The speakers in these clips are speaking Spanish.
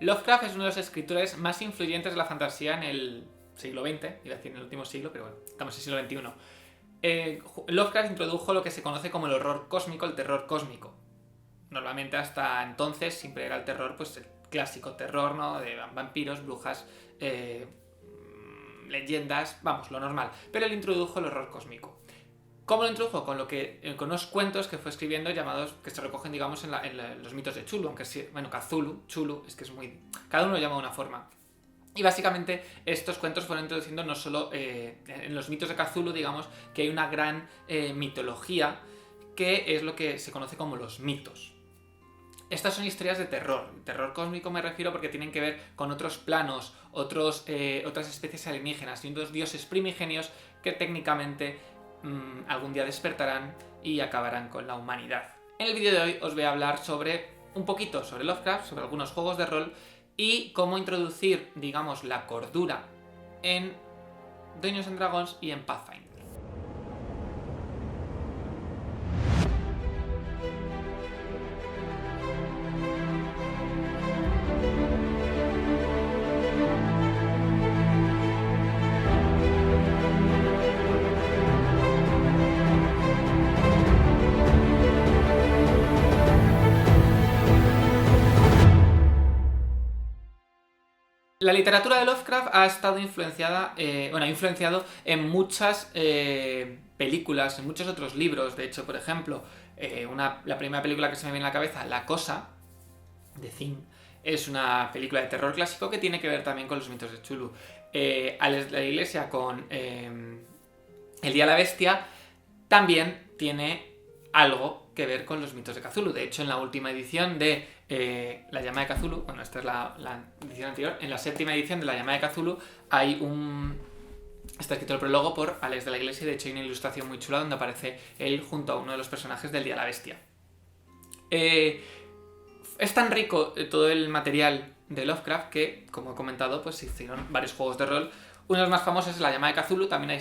Lovecraft es uno de los escritores más influyentes de la fantasía en el siglo XX, iba a decir en el último siglo, pero bueno, estamos en el siglo XXI. Lovecraft introdujo lo que se conoce como el horror cósmico, el terror cósmico. Normalmente hasta entonces siempre era el terror, pues el clásico terror, ¿no? De vampiros, brujas, leyendas, vamos, lo normal. Pero él introdujo el horror cósmico. ¿Cómo lo introdujo? Con unos cuentos que fue escribiendo llamados, que se recogen, digamos, en los mitos de Chulu, aunque sí, bueno, Cthulhu, Chulu, es que es muy... Cada uno lo llama de una forma. Y básicamente estos cuentos fueron introduciendo no solo en los mitos de Cthulhu, digamos, que hay una gran mitología, que es lo que se conoce como los mitos. Estas son historias de terror. Terror cósmico me refiero porque tienen que ver con otros planos, otras especies alienígenas y otros dioses primigenios que técnicamente algún día despertarán y acabarán con la humanidad. En el vídeo de hoy os voy a hablar un poquito sobre Lovecraft, sobre algunos juegos de rol y cómo introducir, digamos, la cordura en Dungeons and Dragons y en Pathfinder. La literatura de Lovecraft ha estado influenciada, ha influenciado en muchas películas, en muchos otros libros. De hecho, por ejemplo, la primera película que se me viene a la cabeza, La Cosa, de Thing, es una película de terror clásico que tiene que ver también con los mitos de Chulu. Ales de la Iglesia con El Día de la Bestia también tiene algo que ver con los mitos de Cthulhu. De hecho, en la última edición de La Llama de Cthulhu, bueno, esta es la edición anterior, en la séptima edición de La Llama de Cthulhu está escrito el prólogo por Alex de la Iglesia y de hecho hay una ilustración muy chula donde aparece él junto a uno de los personajes del Día de la Bestia. Es tan rico todo el material de Lovecraft que, como he comentado, pues se hicieron varios juegos de rol. Uno de los más famosos es La Llama de Cthulhu, también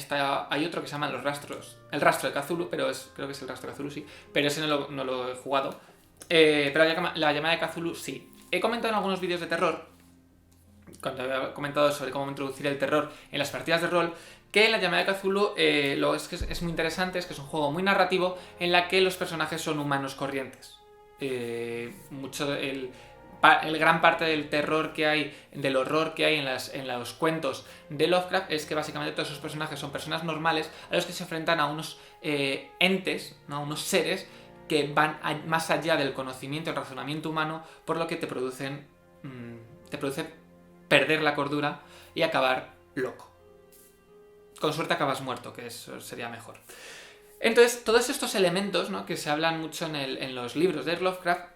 hay otro que se llama Los Rastros. El Rastro de Cthulhu, pero creo que es el Rastro de Cthulhu, sí. Pero ese no lo he jugado. Pero La Llama de Cthulhu, sí. He comentado en algunos vídeos de terror, cuando he comentado sobre cómo introducir el terror en las partidas de rol, que La Llama de Cthulhu es muy interesante, es que es un juego muy narrativo en la que los personajes son humanos corrientes. Gran parte del terror que hay, del horror que hay en los cuentos de Lovecraft es que básicamente todos esos personajes son personas normales a los que se enfrentan a unos entes, ¿no? A unos seres que van más allá del conocimiento y el razonamiento humano, por lo que te produce perder la cordura y acabar loco. Con suerte acabas muerto, que eso sería mejor. Entonces, todos estos elementos, ¿no?, que se hablan mucho en los libros de Lovecraft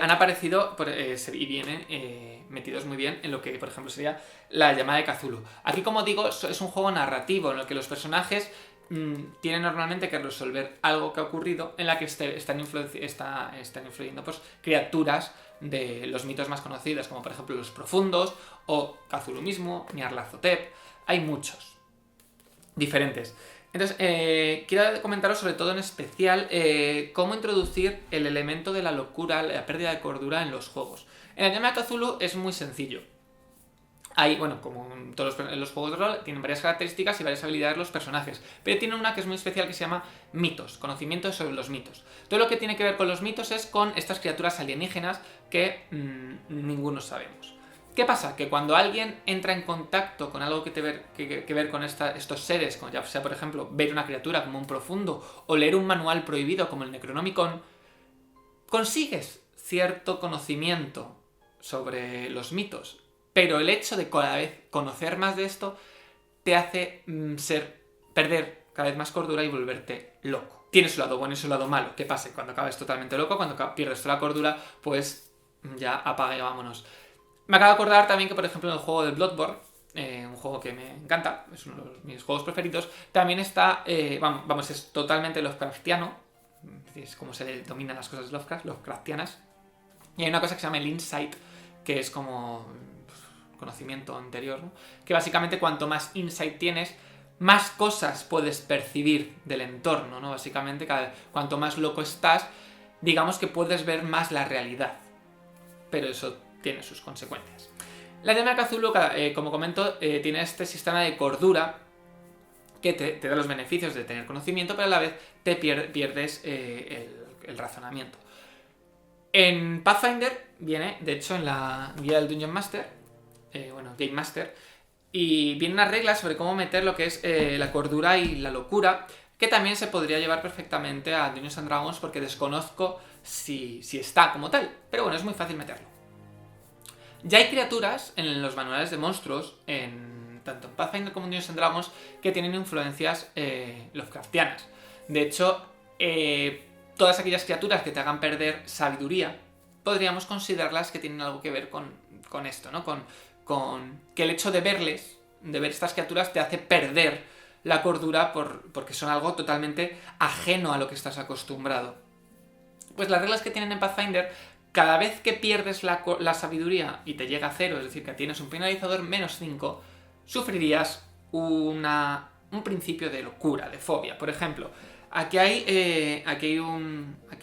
han aparecido y vienen metidos muy bien en lo que, por ejemplo, sería La Llamada de Cthulhu. Aquí, como digo, es un juego narrativo en el que los personajes tienen normalmente que resolver algo que ha ocurrido en la que están influyendo pues, criaturas de los mitos más conocidos, como por ejemplo los Profundos o Cthulhu mismo, Nyarlathotep. Hay muchos diferentes. Entonces, quiero comentaros sobre todo en especial cómo introducir el elemento de la locura, la pérdida de cordura en los juegos. En La Llama de Cthulhu es muy sencillo. Como en todos los juegos de rol, tienen varias características y varias habilidades los personajes, pero tiene una que es muy especial que se llama mitos, conocimiento sobre los mitos. Todo lo que tiene que ver con los mitos es con estas criaturas alienígenas que ninguno sabemos. ¿Qué pasa? Que cuando alguien entra en contacto con algo que ver con estos seres, como ya sea, por ejemplo, ver una criatura como un profundo o leer un manual prohibido como el Necronomicon, consigues cierto conocimiento sobre los mitos, pero el hecho de cada vez conocer más de esto te hace perder cada vez más cordura y volverte loco. Tiene su lado bueno y su lado malo. ¿Qué pasa? Cuando acabas totalmente loco, cuando pierdes toda la cordura, pues ya apaga y vámonos. Me acabo de acordar también que, por ejemplo, en el juego de Bloodborne, un juego que me encanta, es uno de mis juegos preferidos, también está, es totalmente Lovecraftiano, es como se denominan las cosas de Lovecraft, Lovecraftianas, y hay una cosa que se llama el Insight, que es como conocimiento anterior, ¿no? Que básicamente cuanto más insight tienes, más cosas puedes percibir del entorno, ¿no? Básicamente, cuanto más loco estás, digamos que puedes ver más la realidad. Pero eso tiene sus consecuencias. La llama de Cthulhu, como comento, tiene este sistema de cordura que te da los beneficios de tener conocimiento, pero a la vez te pierdes el razonamiento. En Pathfinder viene, de hecho, en la guía del Dungeon Master, Game Master, y vienen unas reglas sobre cómo meter lo que es la cordura y la locura, que también se podría llevar perfectamente a Dungeons and Dragons, porque desconozco si está como tal, pero bueno, es muy fácil meterlo. Ya hay criaturas en los manuales de monstruos, tanto en Pathfinder como en Dungeons and Dragons, que tienen influencias Lovecraftianas. De hecho, todas aquellas criaturas que te hagan perder sabiduría, podríamos considerarlas que tienen algo que ver con esto, ¿no? Con que el hecho de ver estas criaturas, te hace perder la cordura porque son algo totalmente ajeno a lo que estás acostumbrado. Pues las reglas que tienen en Pathfinder, cada vez que pierdes la sabiduría y te llega a 0, es decir, que tienes un penalizador -5, sufrirías un principio de locura, de fobia. Por ejemplo, aquí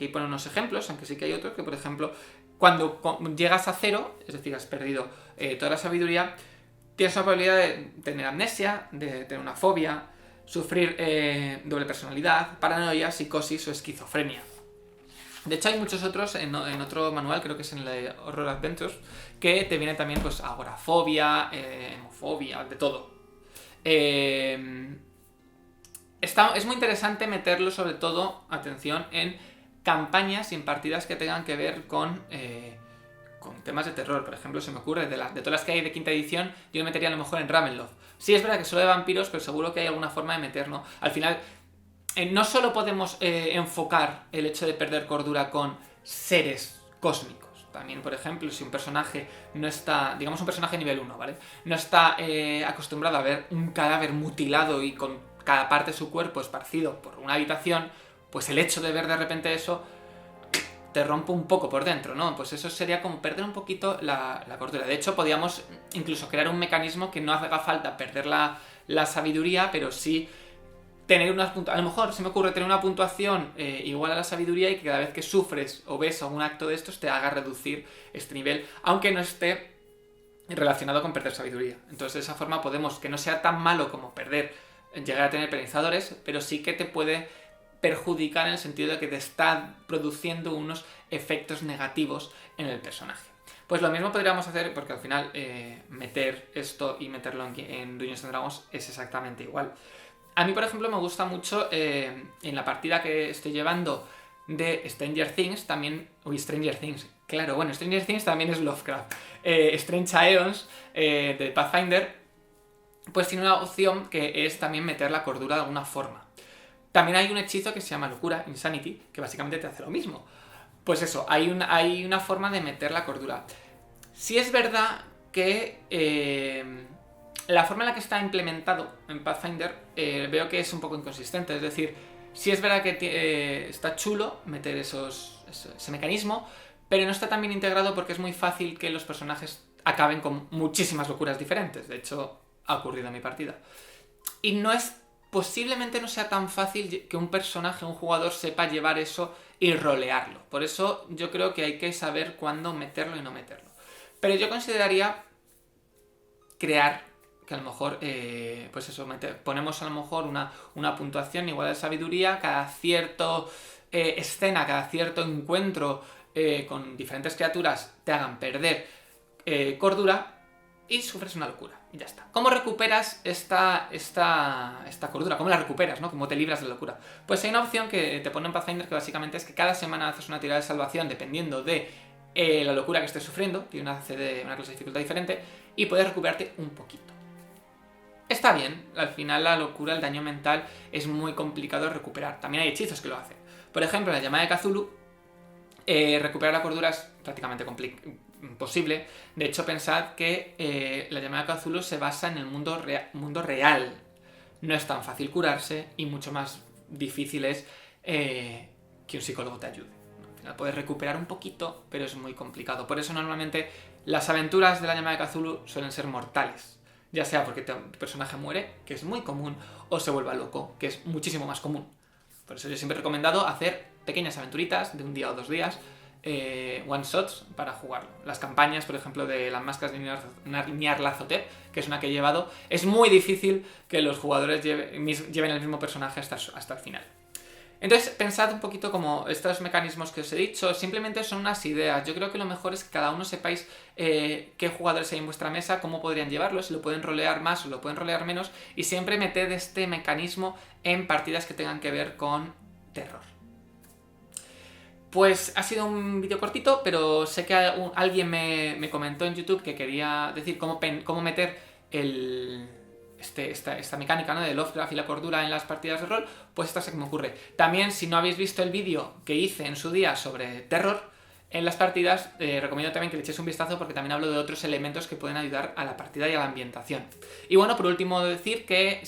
ponen unos ejemplos, aunque sí que hay otros, que por ejemplo, cuando llegas a 0, es decir, has perdido toda la sabiduría, tienes la probabilidad de tener amnesia, de tener una fobia, sufrir doble personalidad, paranoia, psicosis o esquizofrenia. De hecho, hay muchos otros en otro manual, creo que es en el Horror Adventures, que te viene también pues agorafobia, hemofobia, de todo. Es muy interesante meterlo, sobre todo, atención, en campañas y en partidas que tengan que ver con temas de terror. Por ejemplo, se me ocurre, de todas las que hay de quinta edición, yo me metería a lo mejor en Ravenloft. Sí, es verdad que solo de vampiros, pero seguro que hay alguna forma de meternos. Al final, no solo podemos enfocar el hecho de perder cordura con seres cósmicos. También, por ejemplo, si un personaje no está, digamos un personaje nivel 1, ¿vale? No está acostumbrado a ver un cadáver mutilado y con cada parte de su cuerpo esparcido por una habitación, pues el hecho de ver de repente eso te rompe un poco por dentro, ¿no? Pues eso sería como perder un poquito la cordura. De hecho, podríamos incluso crear un mecanismo que no haga falta perder la sabiduría, pero sí tener unas puntuaciones. A lo mejor se me ocurre tener una puntuación igual a la sabiduría, y que cada vez que sufres o ves algún acto de estos te haga reducir este nivel, aunque no esté relacionado con perder sabiduría. Entonces, de esa forma podemos, que no sea tan malo como llegar a tener penalizadores, pero sí que te puede perjudicar en el sentido de que te está produciendo unos efectos negativos en el personaje. Pues lo mismo podríamos hacer, porque al final meter esto y meterlo en Dungeons and Dragons es exactamente igual. A mí, por ejemplo, me gusta mucho en la partida que estoy llevando de Stranger Things, también... Uy, Stranger Things, claro, bueno, Stranger Things también es Lovecraft. Strange Aeons, de Pathfinder, pues tiene una opción que es también meter la cordura de alguna forma. También hay un hechizo que se llama Locura, Insanity, que básicamente te hace lo mismo. Pues eso, hay una forma de meter la cordura. Sí es verdad que la forma en la que está implementado en Pathfinder veo que es un poco inconsistente. Es decir, sí es verdad que está chulo meter ese mecanismo, pero no está tan bien integrado, porque es muy fácil que los personajes acaben con muchísimas locuras diferentes. De hecho, ha ocurrido en mi partida. Y posiblemente no sea tan fácil que un personaje, un jugador, sepa llevar eso y rolearlo. Por eso yo creo que hay que saber cuándo meterlo y no meterlo. Pero yo consideraría crear, que a lo mejor, pues eso, ponemos a lo mejor una puntuación igual de sabiduría cada cierto escena, cada cierto encuentro con diferentes criaturas te hagan perder cordura y sufres una locura. Y ya está. ¿Cómo recuperas esta cordura? ¿Cómo la recuperas, no? ¿Cómo te libras de la locura? Pues hay una opción que te pone en Pathfinder, que básicamente es que cada semana haces una tirada de salvación dependiendo de la locura que estés sufriendo. Tiene una clase de dificultad diferente, y puedes recuperarte un poquito. Está bien. Al final la locura, el daño mental, es muy complicado de recuperar. También hay hechizos que lo hacen. Por ejemplo, en la llamada de Cthulhu, recuperar la cordura es prácticamente imposible. De hecho, pensad que la llamada de Cthulhu se basa en el mundo real. No es tan fácil curarse, y mucho más difícil es que un psicólogo te ayude. Al final puedes recuperar un poquito, pero es muy complicado. Por eso normalmente las aventuras de la llamada de Cthulhu suelen ser mortales. Ya sea porque tu personaje muere, que es muy común, o se vuelva loco, que es muchísimo más común. Por eso yo siempre he recomendado hacer pequeñas aventuritas de un día o 2 días, one-shots para jugarlo. Las campañas, por ejemplo, de las máscaras de Nyarlathotep, que es una que he llevado, es muy difícil que los jugadores lleven el mismo personaje hasta el final. Entonces, pensad un poquito como estos mecanismos que os he dicho, simplemente son unas ideas. Yo creo que lo mejor es que cada uno sepáis qué jugadores hay en vuestra mesa, cómo podrían llevarlo, si lo pueden rolear más o lo pueden rolear menos, y siempre meted este mecanismo en partidas que tengan que ver con terror. Pues ha sido un vídeo cortito, pero sé que alguien me comentó en YouTube que quería decir cómo meter esta mecánica, ¿no?, de Lovecraft y la cordura en las partidas de rol. Pues esta se me ocurre. También, si no habéis visto el vídeo que hice en su día sobre terror en las partidas, recomiendo también que le echéis un vistazo, porque también hablo de otros elementos que pueden ayudar a la partida y a la ambientación. Y bueno, por último decir que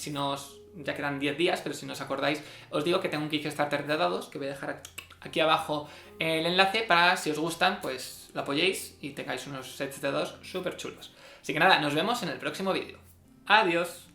ya quedan 10 días, pero si no os acordáis, os digo que tengo un Kickstarter de dados, que voy a dejar aquí abajo el enlace para, si os gustan, pues lo apoyéis y tengáis unos sets de dados súper chulos. Así que nada, nos vemos en el próximo vídeo. ¡Adiós!